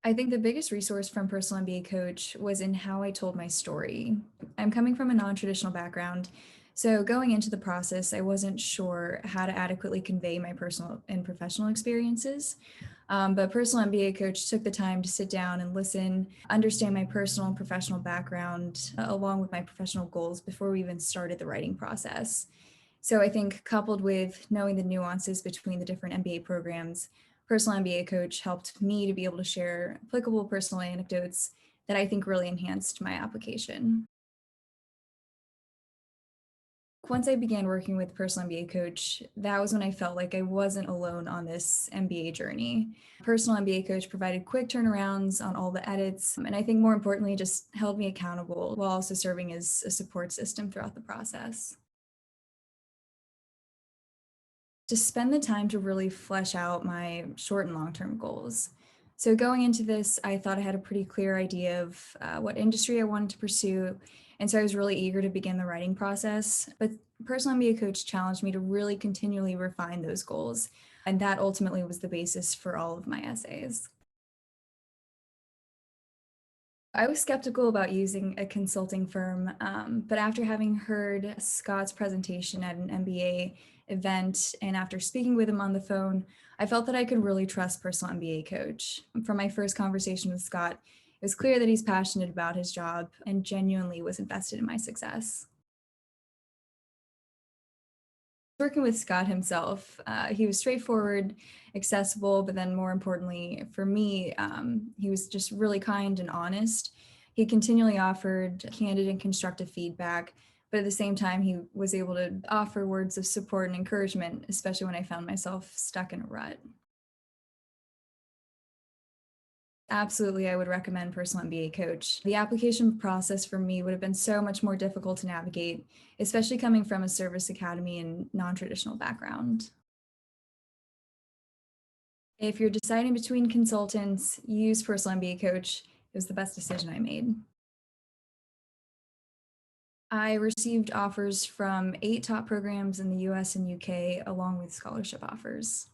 I think the biggest resource from Personal MBA Coach was in how I told my story. I'm coming from a non-traditional background, so going into the process, I wasn't sure how to adequately convey my personal and professional experiences. But Personal MBA Coach took the time to sit down and listen, understand my personal and professional background, along with my professional goals before we even started the writing process. So I think coupled with knowing the nuances between the different MBA programs, Personal MBA Coach helped me to be able to share applicable personal anecdotes that I think really enhanced my application. Once I began working with Personal MBA Coach, that was when I felt like I wasn't alone on this MBA journey. Personal MBA Coach provided quick turnarounds on all the edits, and I think more importantly, just held me accountable while also serving as a support system throughout the process. To spend the time to really flesh out my short and long-term goals. So going into this, I thought I had a pretty clear idea of what industry I wanted to pursue. And so I was really eager to begin the writing process. But Personal MBA Coach challenged me to really continually refine those goals. And that ultimately was the basis for all of my essays. I was skeptical about using a consulting firm, but after having heard Scott's presentation at an MBA event and after speaking with him on the phone, I felt that I could really trust Personal MBA Coach. From my first conversation with Scott, it was clear that he's passionate about his job and genuinely was invested in my success. Working with Scott himself, he was straightforward, accessible, but then more importantly for me, he was just really kind and honest. He continually offered candid and constructive feedback, but at the same time, he was able to offer words of support and encouragement, especially when I found myself stuck in a rut. Absolutely, I would recommend Personal MBA Coach. The application process for me would have been so much more difficult to navigate, especially coming from a service academy and non-traditional background. If you're deciding between consultants, use Personal MBA Coach. It was the best decision I made. I received offers from 8 top programs in the US and UK, along with scholarship offers.